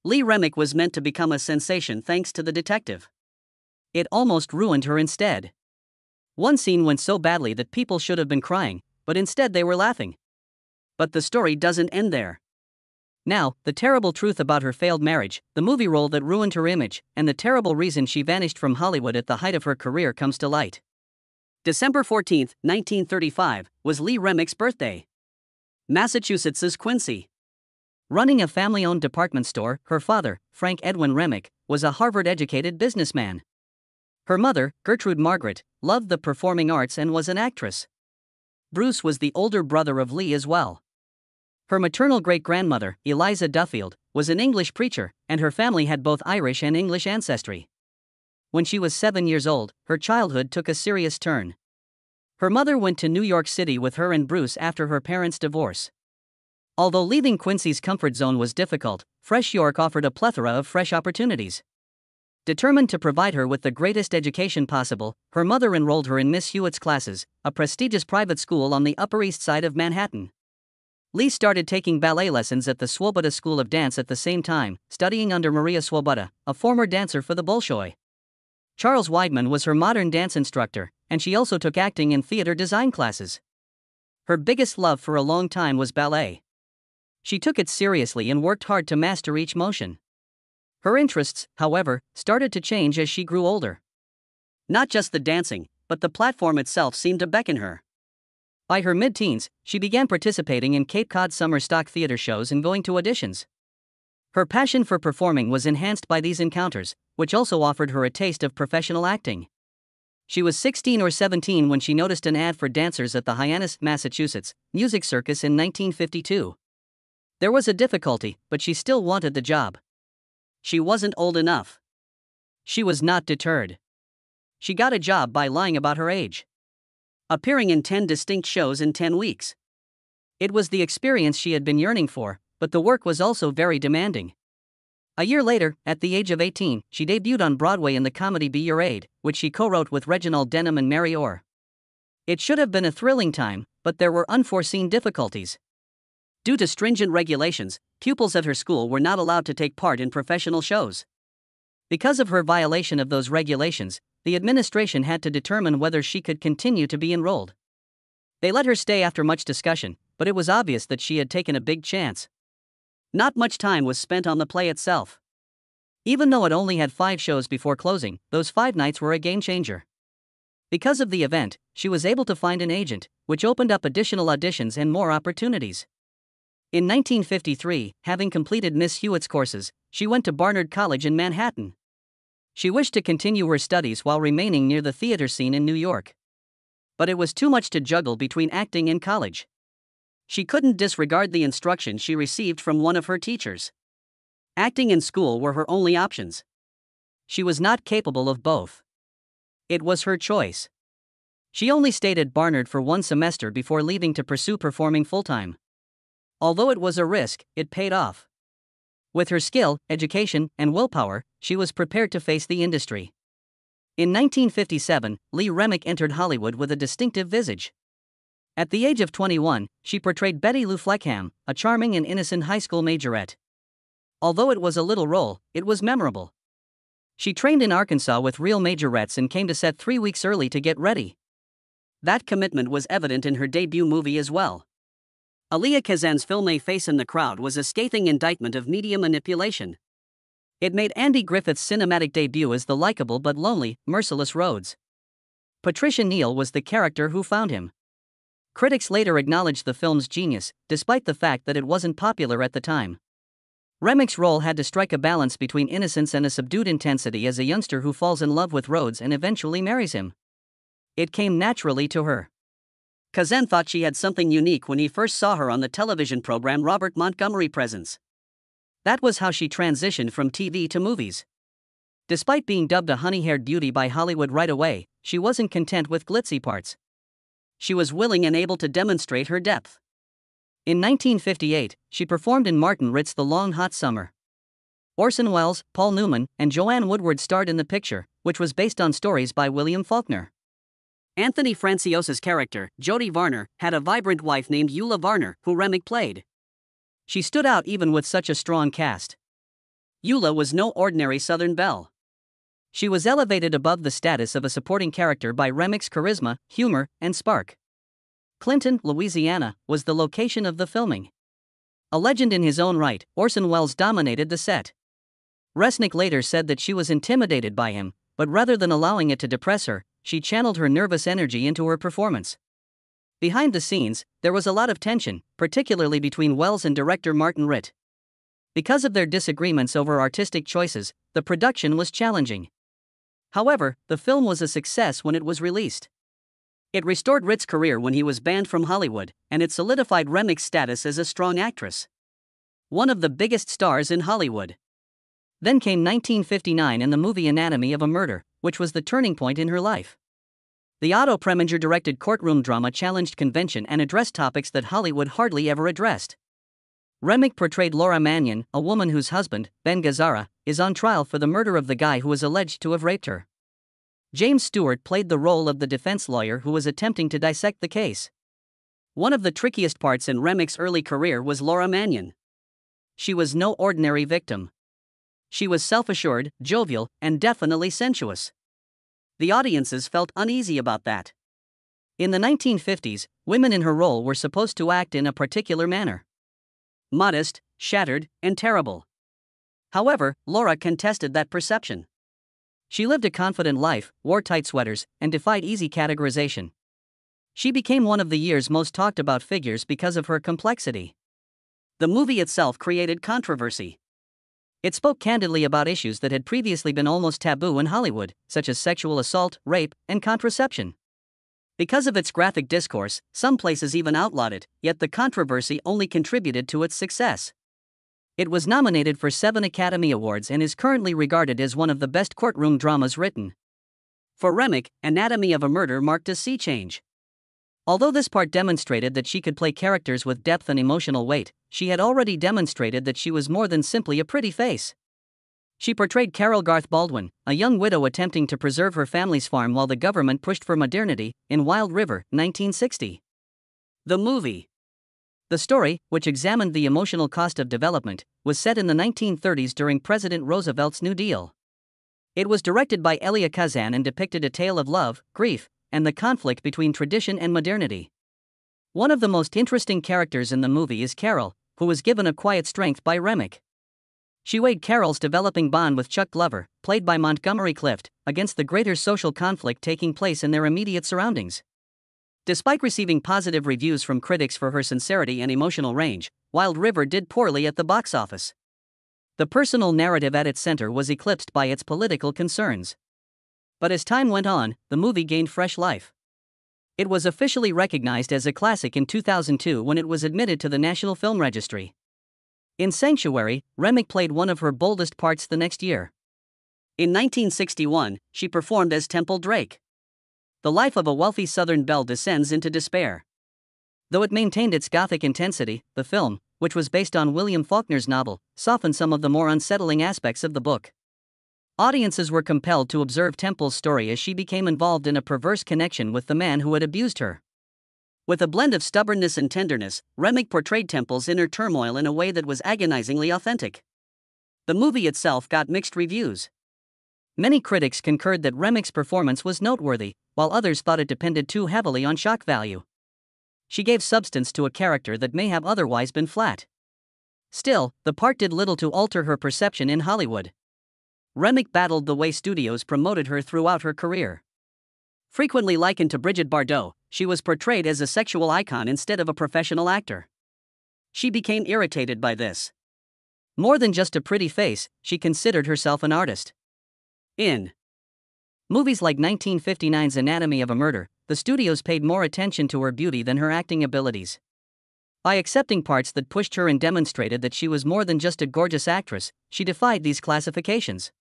Lee Remick was meant to become a sensation thanks to the detective. It almost ruined her instead. One scene went so badly that people should have been crying, but instead they were laughing. But the story doesn't end there. Now, the terrible truth about her failed marriage, the movie role that ruined her image, and the terrible reason she vanished from Hollywood at the height of her career comes to light. December 14, 1935, was Lee Remick's birthday. Massachusetts's Quincy. Running a family-owned department store, her father, Frank Edwin Remick, was a Harvard-educated businessman. Her mother, Gertrude Margaret, loved the performing arts and was an actress. Bruce was the older brother of Lee as well. Her maternal great-grandmother, Eliza Duffield, was an English preacher, and her family had both Irish and English ancestry. When she was 7 years old, her childhood took a serious turn. Her mother went to New York City with her and Bruce after her parents' divorce. Although leaving Quincy's comfort zone was difficult, Fresh York offered a plethora of fresh opportunities. Determined to provide her with the greatest education possible, her mother enrolled her in Miss Hewitt's classes, a prestigious private school on the Upper East Side of Manhattan. Lee started taking ballet lessons at the Swoboda School of Dance at the same time, studying under Maria Swoboda, a former dancer for the Bolshoi. Charles Weidman was her modern dance instructor, and she also took acting and theater design classes. Her biggest love for a long time was ballet. She took it seriously and worked hard to master each motion. Her interests, however, started to change as she grew older. Not just the dancing, but the platform itself seemed to beckon her. By her mid-teens, she began participating in Cape Cod summer stock theater shows and going to auditions. Her passion for performing was enhanced by these encounters, which also offered her a taste of professional acting. She was 16 or 17 when she noticed an ad for dancers at the Hyannis, Massachusetts, Music Circus in 1952. There was a difficulty, but she still wanted the job. She wasn't old enough. She was not deterred. She got a job by lying about her age. Appearing in 10 distinct shows in 10 weeks. It was the experience she had been yearning for, but the work was also very demanding. A year later, at the age of 18, she debuted on Broadway in the comedy Be Your Aid, which she co-wrote with Reginald Denham and Mary Orr. It should have been a thrilling time, but there were unforeseen difficulties. Due to stringent regulations, pupils at her school were not allowed to take part in professional shows. Because of her violation of those regulations, the administration had to determine whether she could continue to be enrolled. They let her stay after much discussion, but it was obvious that she had taken a big chance. Not much time was spent on the play itself. Even though it only had 5 shows before closing, those 5 nights were a game-changer. Because of the event, she was able to find an agent, which opened up additional auditions and more opportunities. In 1953, having completed Miss Hewitt's courses, she went to Barnard College in Manhattan. She wished to continue her studies while remaining near the theater scene in New York. But it was too much to juggle between acting and college. She couldn't disregard the instruction she received from one of her teachers. Acting and school were her only options. She was not capable of both. It was her choice. She only stayed at Barnard for 1 semester before leaving to pursue performing full-time. Although it was a risk, it paid off. With her skill, education, and willpower, she was prepared to face the industry. In 1957, Lee Remick entered Hollywood with a distinctive visage. At the age of 21, she portrayed Betty Lou Fleckham, a charming and innocent high school majorette. Although it was a little role, it was memorable. She trained in Arkansas with real majorettes and came to set 3 weeks early to get ready. That commitment was evident in her debut movie as well. Elia Kazan's film A Face in the Crowd was a scathing indictment of media manipulation. It made Andy Griffith's cinematic debut as the likable but lonely, merciless Rhodes. Patricia Neal was the character who found him. Critics later acknowledged the film's genius, despite the fact that it wasn't popular at the time. Remick's role had to strike a balance between innocence and a subdued intensity as a youngster who falls in love with Rhodes and eventually marries him. It came naturally to her. Kazan thought she had something unique when he first saw her on the television program Robert Montgomery Presents. That was how she transitioned from TV to movies. Despite being dubbed a honey-haired beauty by Hollywood right away, she wasn't content with glitzy parts. She was willing and able to demonstrate her depth. In 1958, she performed in Martin Ritt's The Long Hot Summer. Orson Welles, Paul Newman, and Joanne Woodward starred in the picture, which was based on stories by William Faulkner. Anthony Franciosa's character, Jodie Varner, had a vibrant wife named Eula Varner, who Remick played. She stood out even with such a strong cast. Eula was no ordinary Southern belle. She was elevated above the status of a supporting character by Remick's charisma, humor, and spark. Clinton, Louisiana, was the location of the filming. A legend in his own right, Orson Welles dominated the set. Resnick later said that she was intimidated by him, but rather than allowing it to depress her, she channeled her nervous energy into her performance. Behind the scenes, there was a lot of tension, particularly between Welles and director Martin Ritt. Because of their disagreements over artistic choices, the production was challenging. However, the film was a success when it was released. It restored Ritt's career when he was banned from Hollywood, and it solidified Remick's status as a strong actress. One of the biggest stars in Hollywood. Then came 1959 and the movie Anatomy of a Murder, which was the turning point in her life. The Otto Preminger-directed courtroom drama challenged convention and addressed topics that Hollywood hardly ever addressed. Remick portrayed Laura Mannion, a woman whose husband, Ben Gazzara, is on trial for the murder of the guy who was alleged to have raped her. James Stewart played the role of the defense lawyer who was attempting to dissect the case. One of the trickiest parts in Remick's early career was Laura Mannion. She was no ordinary victim. She was self-assured, jovial, and definitely sensuous. The audiences felt uneasy about that. In the 1950s, women in her role were supposed to act in a particular manner. Modest, shattered, and terrible. However, Laura contested that perception. She lived a confident life, wore tight sweaters, and defied easy categorization. She became one of the year's most talked about figures because of her complexity. The movie itself created controversy. It spoke candidly about issues that had previously been almost taboo in Hollywood, such as sexual assault, rape, and contraception. Because of its graphic discourse, some places even outlawed it, yet the controversy only contributed to its success. It was nominated for 7 Academy Awards and is currently regarded as one of the best courtroom dramas written. For Remick, Anatomy of a Murder marked a sea change. Although this part demonstrated that she could play characters with depth and emotional weight, she had already demonstrated that she was more than simply a pretty face. She portrayed Carol Garth Baldwin, a young widow attempting to preserve her family's farm while the government pushed for modernity, in Wild River, 1960. The movie. The story, which examined the emotional cost of development, was set in the 1930s during President Roosevelt's New Deal. It was directed by Elia Kazan and depicted a tale of love, grief, and the conflict between tradition and modernity. One of the most interesting characters in the movie is Carol, who was given a quiet strength by Remick. She weighed Carol's developing bond with Chuck Glover, played by Montgomery Clift, against the greater social conflict taking place in their immediate surroundings. Despite receiving positive reviews from critics for her sincerity and emotional range, Wild River did poorly at the box office. The personal narrative at its center was eclipsed by its political concerns. But as time went on, the movie gained fresh life. It was officially recognized as a classic in 2002 when it was admitted to the National Film Registry. In Sanctuary, Remick played one of her boldest parts the next year. In 1961, she performed as Temple Drake. The life of a wealthy Southern belle descends into despair. Though it maintained its gothic intensity, the film, which was based on William Faulkner's novel, softened some of the more unsettling aspects of the book. Audiences were compelled to observe Temple's story as she became involved in a perverse connection with the man who had abused her. With a blend of stubbornness and tenderness, Remick portrayed Temple's inner turmoil in a way that was agonizingly authentic. The movie itself got mixed reviews. Many critics concurred that Remick's performance was noteworthy, while others thought it depended too heavily on shock value. She gave substance to a character that may have otherwise been flat. Still, the part did little to alter her perception in Hollywood. Remick battled the way studios promoted her throughout her career. Frequently likened to Brigitte Bardot, she was portrayed as a sexual icon instead of a professional actor. She became irritated by this. More than just a pretty face, she considered herself an artist. In movies like 1959's Anatomy of a Murder, the studios paid more attention to her beauty than her acting abilities. By accepting parts that pushed her and demonstrated that she was more than just a gorgeous actress, she defied these classifications.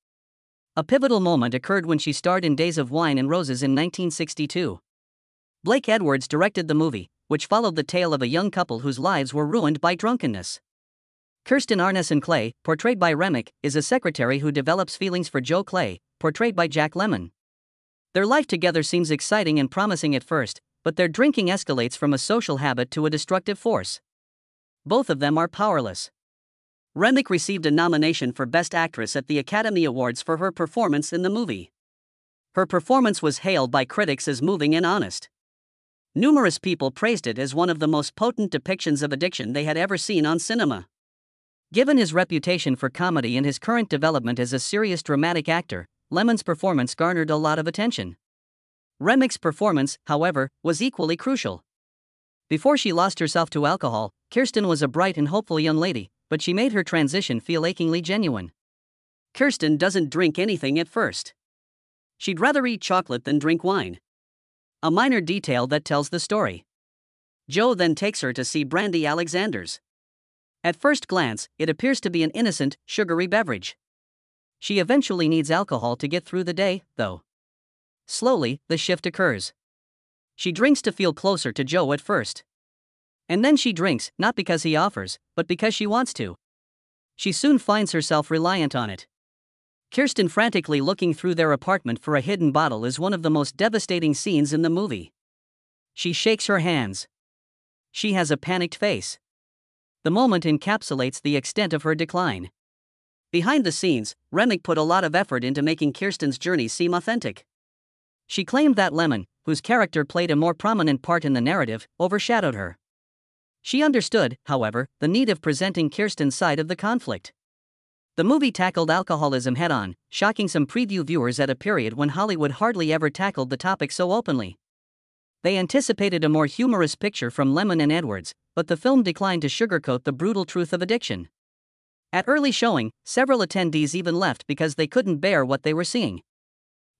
A pivotal moment occurred when she starred in Days of Wine and Roses in 1962. Blake Edwards directed the movie, which followed the tale of a young couple whose lives were ruined by drunkenness. Kirsten Arneson-Clay, portrayed by Remick, is a secretary who develops feelings for Joe Clay, portrayed by Jack Lemmon. Their life together seems exciting and promising at first, but their drinking escalates from a social habit to a destructive force. Both of them are powerless. Remick received a nomination for Best Actress at the Academy Awards for her performance in the movie. Her performance was hailed by critics as moving and honest. Numerous people praised it as one of the most potent depictions of addiction they had ever seen on cinema. Given his reputation for comedy and his current development as a serious dramatic actor, Lemon's performance garnered a lot of attention. Remick's performance, however, was equally crucial. Before she lost herself to alcohol, Kirsten was a bright and hopeful young lady, but she made her transition feel achingly genuine. Kirsten doesn't drink anything at first. She'd rather eat chocolate than drink wine. A minor detail that tells the story. Joe then takes her to see Brandy Alexander's. At first glance, it appears to be an innocent, sugary beverage. She eventually needs alcohol to get through the day, though. Slowly, the shift occurs. She drinks to feel closer to Joe at first. And then she drinks, not because he offers, but because she wants to. She soon finds herself reliant on it. Kirsten frantically looking through their apartment for a hidden bottle is one of the most devastating scenes in the movie. She shakes her hands. She has a panicked face. The moment encapsulates the extent of her decline. Behind the scenes, Remick put a lot of effort into making Kirsten's journey seem authentic. She claimed that Lemon, whose character played a more prominent part in the narrative, overshadowed her. She understood, however, the need of presenting Kirsten's side of the conflict. The movie tackled alcoholism head-on, shocking some preview viewers at a period when Hollywood hardly ever tackled the topic so openly. They anticipated a more humorous picture from Lemon and Edwards, but the film declined to sugarcoat the brutal truth of addiction. At early showing, several attendees even left because they couldn't bear what they were seeing.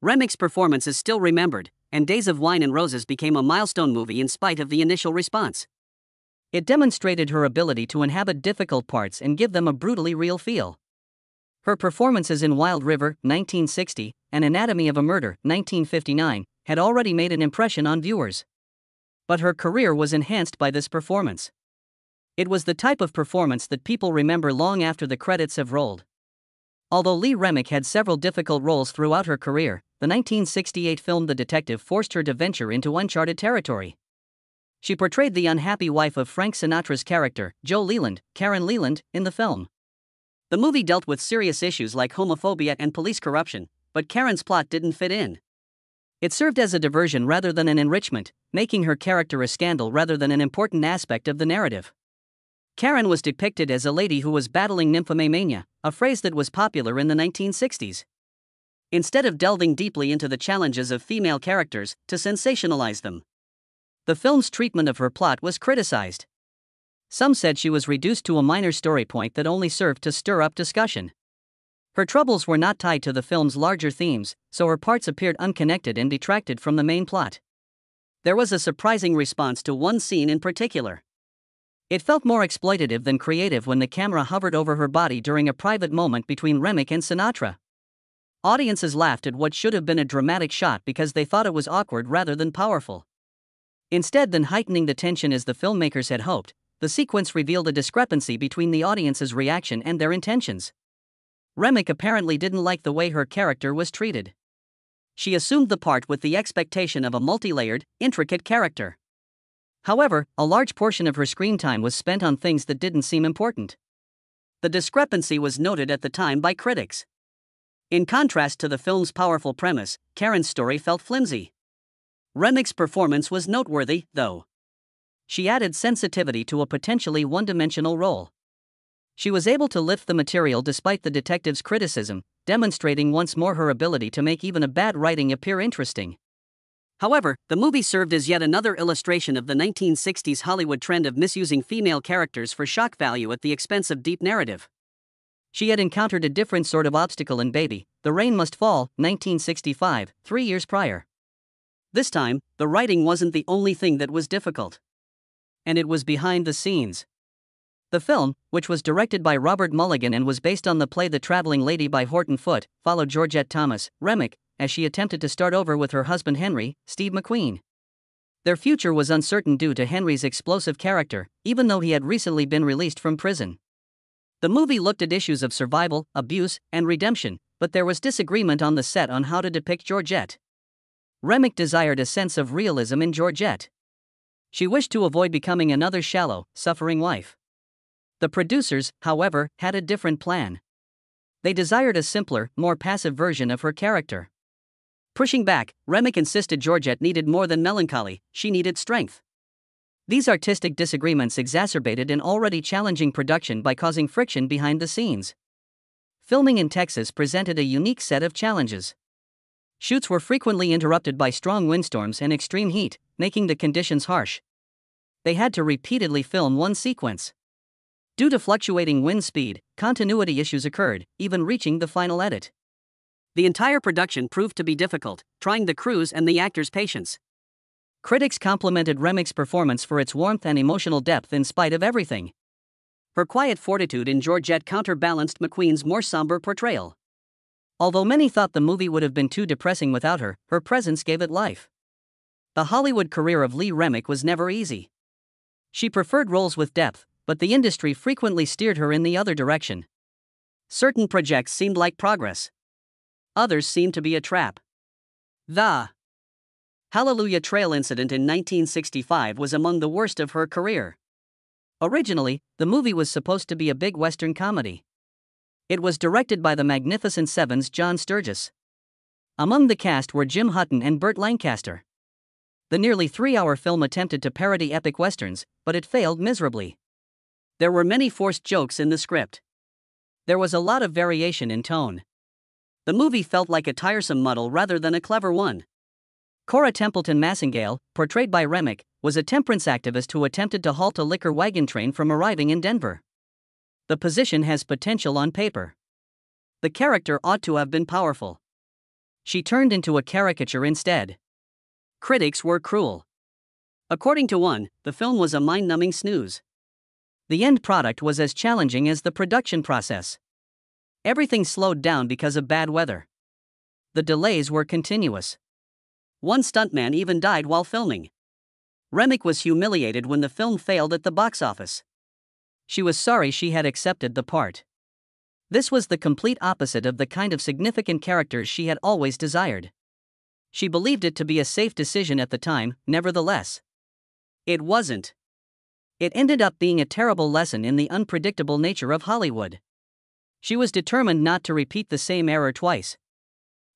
Remick's performance is still remembered, and Days of Wine and Roses became a milestone movie in spite of the initial response. It demonstrated her ability to inhabit difficult parts and give them a brutally real feel. Her performances in Wild River, 1960, and Anatomy of a Murder, 1959, had already made an impression on viewers. But her career was enhanced by this performance. It was the type of performance that people remember long after the credits have rolled. Although Lee Remick had several difficult roles throughout her career, the 1968 film The Detective forced her to venture into uncharted territory. She portrayed the unhappy wife of Frank Sinatra's character, Joe Leland, Karen Leland, in the film. The movie dealt with serious issues like homophobia and police corruption, but Karen's plot didn't fit in. It served as a diversion rather than an enrichment, making her character a scandal rather than an important aspect of the narrative. Karen was depicted as a lady who was battling nymphomania, a phrase that was popular in the 1960s. Instead of delving deeply into the challenges of female characters to sensationalize them, the film's treatment of her plot was criticized. Some said she was reduced to a minor story point that only served to stir up discussion. Her troubles were not tied to the film's larger themes, so her parts appeared unconnected and detracted from the main plot. There was a surprising response to one scene in particular. It felt more exploitative than creative when the camera hovered over her body during a private moment between Remick and Sinatra. Audiences laughed at what should have been a dramatic shot because they thought it was awkward rather than powerful. Instead than heightening the tension as the filmmakers had hoped, the sequence revealed a discrepancy between the audience's reaction and their intentions. Remick apparently didn't like the way her character was treated. She assumed the part with the expectation of a multi-layered, intricate character. However, a large portion of her screen time was spent on things that didn't seem important. The discrepancy was noted at the time by critics. In contrast to the film's powerful premise, Karen's story felt flimsy. Remick's performance was noteworthy, though. She added sensitivity to a potentially one-dimensional role. She was able to lift the material despite the detective's criticism, demonstrating once more her ability to make even a bad writing appear interesting. However, the movie served as yet another illustration of the 1960s Hollywood trend of misusing female characters for shock value at the expense of deep narrative. She had encountered a different sort of obstacle in Baby, The Rain Must Fall, 1965, 3 years prior. This time, the writing wasn't the only thing that was difficult. And it was behind the scenes. The film, which was directed by Robert Mulligan and was based on the play The Traveling Lady by Horton Foote, followed Georgette Thomas, Remick, as she attempted to start over with her husband Henry, Steve McQueen. Their future was uncertain due to Henry's explosive character, even though he had recently been released from prison. The movie looked at issues of survival, abuse, and redemption, but there was disagreement on the set on how to depict Georgette. Remick desired a sense of realism in Georgette. She wished to avoid becoming another shallow, suffering wife. The producers, however, had a different plan. They desired a simpler, more passive version of her character. Pushing back, Remick insisted Georgette needed more than melancholy, she needed strength. These artistic disagreements exacerbated an already challenging production by causing friction behind the scenes. Filming in Texas presented a unique set of challenges. Shoots were frequently interrupted by strong windstorms and extreme heat, making the conditions harsh. They had to repeatedly film one sequence. Due to fluctuating wind speed, continuity issues occurred, even reaching the final edit. The entire production proved to be difficult, trying the crew's and the actors' patience. Critics complimented Remick's performance for its warmth and emotional depth in spite of everything. Her quiet fortitude in Georgette counterbalanced McQueen's more somber portrayal. Although many thought the movie would have been too depressing without her, her presence gave it life. The Hollywood career of Lee Remick was never easy. She preferred roles with depth, but the industry frequently steered her in the other direction. Certain projects seemed like progress. Others seemed to be a trap. The Hallelujah Trail incident in 1965 was among the worst of her career. Originally, the movie was supposed to be a big Western comedy. It was directed by the Magnificent Seven's John Sturges. Among the cast were Jim Hutton and Burt Lancaster. The nearly 3-hour film attempted to parody epic westerns, but it failed miserably. There were many forced jokes in the script. There was a lot of variation in tone. The movie felt like a tiresome muddle rather than a clever one. Cora Templeton Massingale, portrayed by Remick, was a temperance activist who attempted to halt a liquor wagon train from arriving in Denver. The position has potential on paper. The character ought to have been powerful. She turned into a caricature instead. Critics were cruel. According to one, the film was a mind-numbing snooze. The end product was as challenging as the production process. Everything slowed down because of bad weather. The delays were continuous. One stuntman even died while filming. Remick was humiliated when the film failed at the box office. She was sorry she had accepted the part. This was the complete opposite of the kind of significant characters she had always desired. She believed it to be a safe decision at the time, nevertheless. It wasn't. It ended up being a terrible lesson in the unpredictable nature of Hollywood. She was determined not to repeat the same error twice.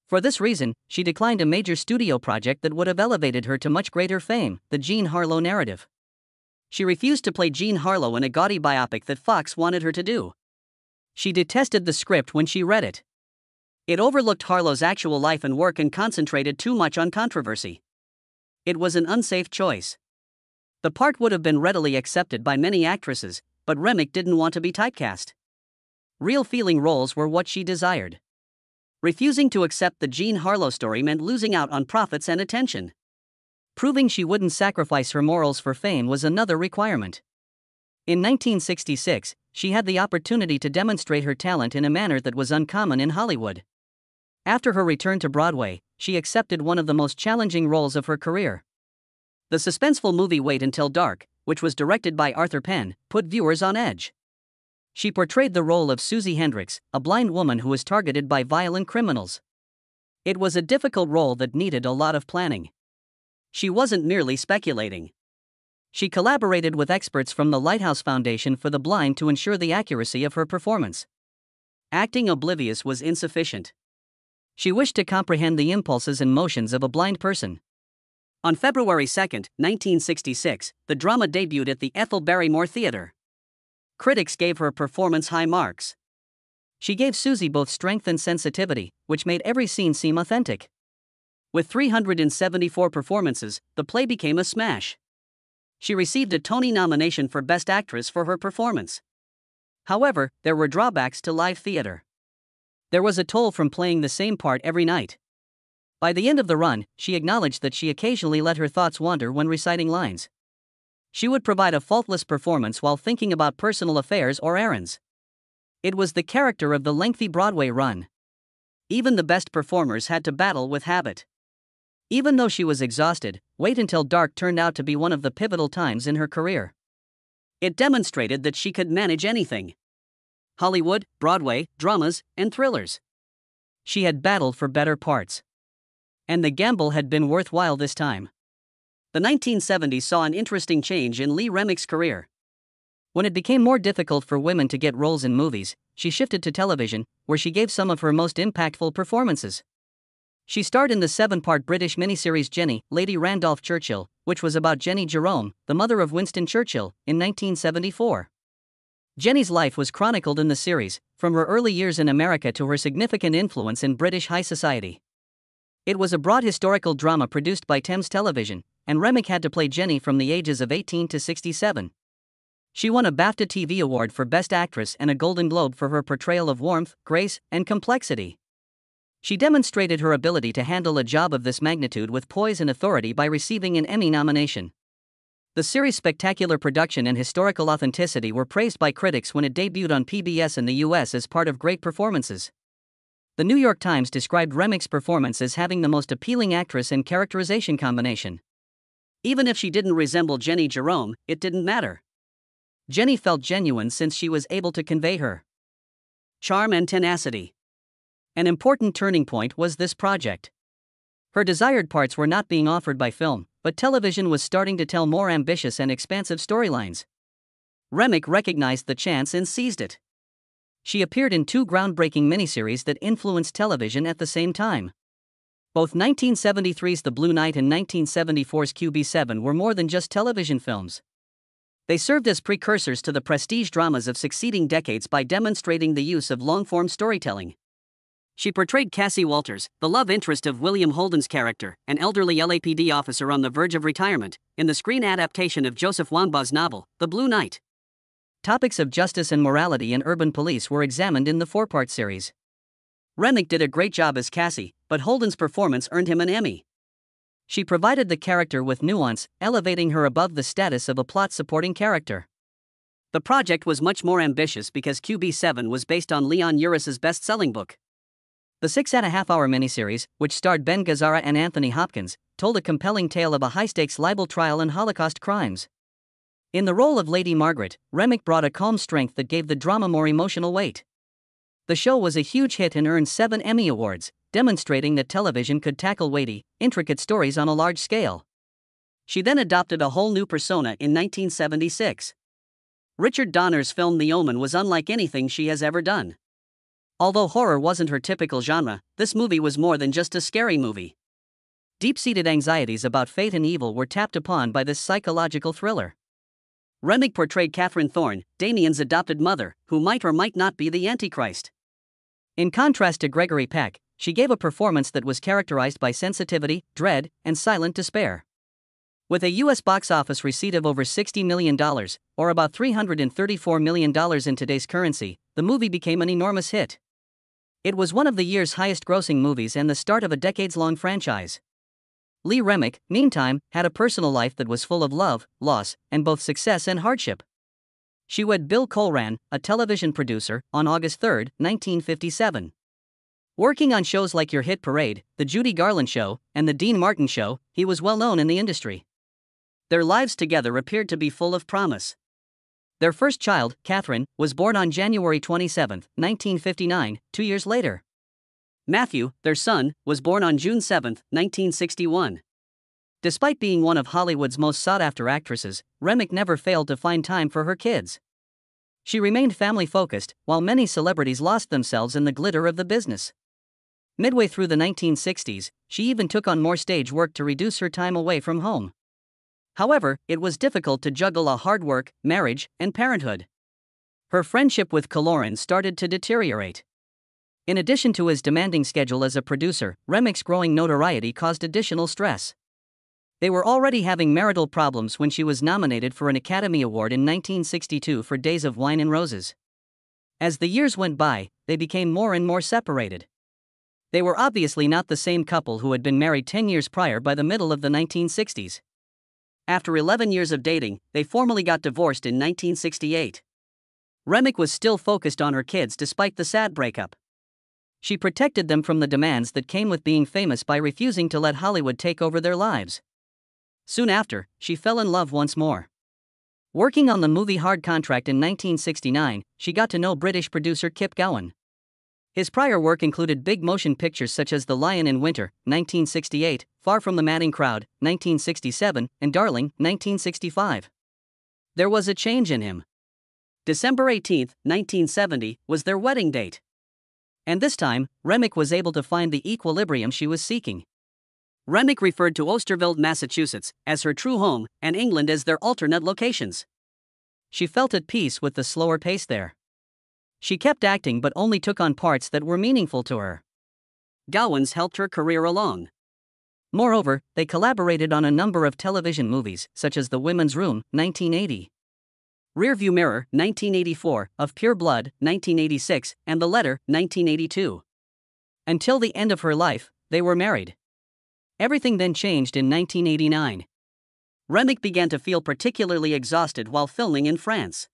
For this reason, she declined a major studio project that would have elevated her to much greater fame, the Jean Harlow narrative. She refused to play Jean Harlow in a gaudy biopic that Fox wanted her to do. She detested the script when she read it. It overlooked Harlow's actual life and work and concentrated too much on controversy. It was an unsafe choice. The part would have been readily accepted by many actresses, but Remick didn't want to be typecast. Real feeling roles were what she desired. Refusing to accept the Jean Harlow story meant losing out on profits and attention. Proving she wouldn't sacrifice her morals for fame was another requirement. In 1966, she had the opportunity to demonstrate her talent in a manner that was uncommon in Hollywood. After her return to Broadway, she accepted one of the most challenging roles of her career. The suspenseful movie Wait Until Dark, which was directed by Arthur Penn, put viewers on edge. She portrayed the role of Susie Hendricks, a blind woman who was targeted by violent criminals. It was a difficult role that needed a lot of planning. She wasn't merely speculating. She collaborated with experts from the Lighthouse Foundation for the Blind to ensure the accuracy of her performance. Acting oblivious was insufficient. She wished to comprehend the impulses and motions of a blind person. On February 2, 1966, the drama debuted at the Ethel Barrymore Theatre. Critics gave her performance high marks. She gave Susie both strength and sensitivity, which made every scene seem authentic. With 374 performances, the play became a smash. She received a Tony nomination for Best Actress for her performance. However, there were drawbacks to live theater. There was a toll from playing the same part every night. By the end of the run, she acknowledged that she occasionally let her thoughts wander when reciting lines. She would provide a faultless performance while thinking about personal affairs or errands. It was the character of the lengthy Broadway run. Even the best performers had to battle with habit. Even though she was exhausted, Wait Until Dark turned out to be one of the pivotal times in her career. It demonstrated that she could manage anything: Hollywood, Broadway, dramas, and thrillers. She had battled for better parts. And the gamble had been worthwhile this time. The 1970s saw an interesting change in Lee Remick's career. When it became more difficult for women to get roles in movies, she shifted to television, where she gave some of her most impactful performances. She starred in the 7-part British miniseries Jenny, Lady Randolph Churchill, which was about Jenny Jerome, the mother of Winston Churchill, in 1974. Jenny's life was chronicled in the series, from her early years in America to her significant influence in British high society. It was a broad historical drama produced by Thames Television, and Remick had to play Jenny from the ages of 18 to 67. She won a BAFTA TV Award for Best Actress and a Golden Globe for her portrayal of warmth, grace, and complexity. She demonstrated her ability to handle a job of this magnitude with poise and authority by receiving an Emmy nomination. The series' spectacular production and historical authenticity were praised by critics when it debuted on PBS in the US as part of great performances. The New York Times described Remick's performance as having the most appealing actress and characterization combination. Even if she didn't resemble Jenny Jerome, it didn't matter. Jenny felt genuine since she was able to convey her charm and tenacity. An important turning point was this project. Her desired parts were not being offered by film, but television was starting to tell more ambitious and expansive storylines. Remick recognized the chance and seized it. She appeared in 2 groundbreaking miniseries that influenced television at the same time. Both 1973's The Blue Knight and 1974's QB7 were more than just television films. They served as precursors to the prestige dramas of succeeding decades by demonstrating the use of long-form storytelling. She portrayed Cassie Walters, the love interest of William Holden's character, an elderly LAPD officer on the verge of retirement, in the screen adaptation of Joseph Wanba's novel, The Blue Knight. Topics of justice and morality in urban police were examined in the 4-part series. Remick did a great job as Cassie, but Holden's performance earned him an Emmy. She provided the character with nuance, elevating her above the status of a plot-supporting character. The project was much more ambitious because QB7 was based on Leon Uris's best-selling book. The 6.5-hour miniseries, which starred Ben Gazzara and Anthony Hopkins, told a compelling tale of a high-stakes libel trial and Holocaust crimes. In the role of Lady Margaret, Remick brought a calm strength that gave the drama more emotional weight. The show was a huge hit and earned 7 Emmy Awards, demonstrating that television could tackle weighty, intricate stories on a large scale. She then adopted a whole new persona in 1976. Richard Donner's film The Omen was unlike anything she has ever done. Although horror wasn't her typical genre, this movie was more than just a scary movie. Deep-seated anxieties about fate and evil were tapped upon by this psychological thriller. Remick portrayed Catherine Thorne, Damien's adopted mother, who might or might not be the Antichrist. In contrast to Gregory Peck, she gave a performance that was characterized by sensitivity, dread, and silent despair. With a U.S. box office receipt of over $60 million, or about $334 million in today's currency, the movie became an enormous hit. It was one of the year's highest-grossing movies and the start of a decades-long franchise. Lee Remick, meantime, had a personal life that was full of love, loss, and both success and hardship. She wed Bill Colran, a television producer, on August 3, 1957. Working on shows like Your Hit Parade, The Judy Garland Show, and The Dean Martin Show, he was well known in the industry. Their lives together appeared to be full of promise. Their first child, Catherine, was born on January 27, 1959, 2 years later. Matthew, their son, was born on June 7, 1961. Despite being one of Hollywood's most sought-after actresses, Remick never failed to find time for her kids. She remained family-focused, while many celebrities lost themselves in the glitter of the business. Midway through the 1960s, she even took on more stage work to reduce her time away from home. However, it was difficult to juggle a hard work, marriage, and parenthood. Her friendship with Colloran started to deteriorate. In addition to his demanding schedule as a producer, Remick's growing notoriety caused additional stress. They were already having marital problems when she was nominated for an Academy Award in 1962 for Days of Wine and Roses. As the years went by, they became more and more separated. They were obviously not the same couple who had been married 10 years prior by the middle of the 1960s. After 11 years of dating, they formally got divorced in 1968. Remick was still focused on her kids despite the sad breakup. She protected them from the demands that came with being famous by refusing to let Hollywood take over their lives. Soon after, she fell in love once more. Working on the movie Hard Contract in 1969, she got to know British producer Kip Gowan. His prior work included big motion pictures such as The Lion in Winter, 1968, Far from the Madding Crowd, 1967, and Darling, 1965. There was a change in him. December 18, 1970, was their wedding date. And this time, Remick was able to find the equilibrium she was seeking. Remick referred to Osterveld, Massachusetts, as her true home, and England as their alternate locations. She felt at peace with the slower pace there. She kept acting but only took on parts that were meaningful to her. Gowans helped her career along. Moreover, they collaborated on a number of television movies, such as The Women's Room, 1980. Rearview Mirror, 1984, Of Pure Blood, 1986, and The Letter, 1982. Until the end of her life, they were married. Everything then changed in 1989. Remick began to feel particularly exhausted while filming in France.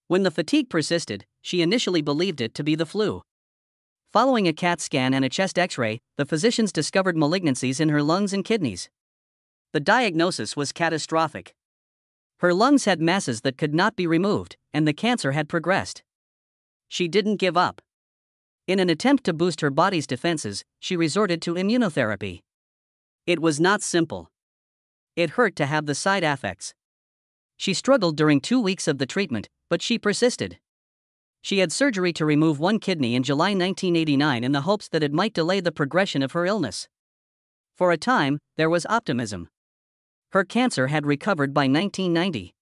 When the fatigue persisted, she initially believed it to be the flu. Following a CAT scan and a chest X-ray, the physicians discovered malignancies in her lungs and kidneys. The diagnosis was catastrophic. Her lungs had masses that could not be removed, and the cancer had progressed. She didn't give up. In an attempt to boost her body's defenses, she resorted to immunotherapy. It was not simple. It hurt to have the side effects. She struggled during 2 weeks of the treatment, but she persisted. She had surgery to remove one kidney in July 1989 in the hopes that it might delay the progression of her illness. For a time, there was optimism. Her cancer had recovered by 1990.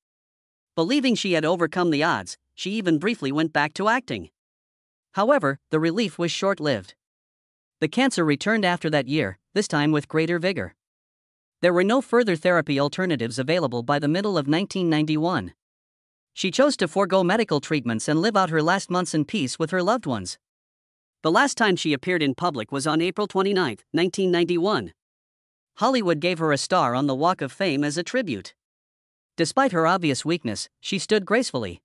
Believing she had overcome the odds, she even briefly went back to acting. However, the relief was short-lived. The cancer returned after that year, this time with greater vigor. There were no further therapy alternatives available by the middle of 1991. She chose to forego medical treatments and live out her last months in peace with her loved ones. The last time she appeared in public was on April 29, 1991. Hollywood gave her a star on the Walk of Fame as a tribute. Despite her obvious weakness, she stood gracefully.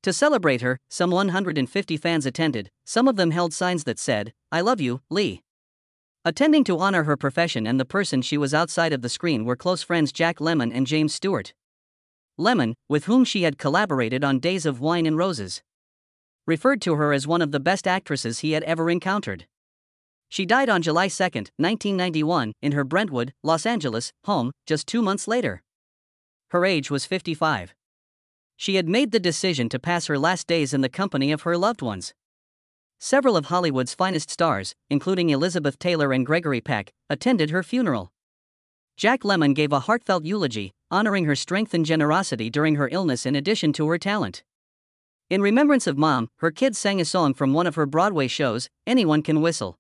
To celebrate her, some 150 fans attended, some of them held signs that said, "I love you, Lee." Attending to honor her profession and the person she was outside of the screen were close friends Jack Lemmon and James Stewart. Lemmon, with whom she had collaborated on Days of Wine and Roses, referred to her as one of the best actresses he had ever encountered. She died on July 2, 1991, in her Brentwood, Los Angeles, home, just 2 months later. Her age was 55. She had made the decision to pass her last days in the company of her loved ones. Several of Hollywood's finest stars, including Elizabeth Taylor and Gregory Peck, attended her funeral. Jack Lemmon gave a heartfelt eulogy, honoring her strength and generosity during her illness in addition to her talent. In remembrance of Mom, her kids sang a song from one of her Broadway shows, "Anyone Can Whistle."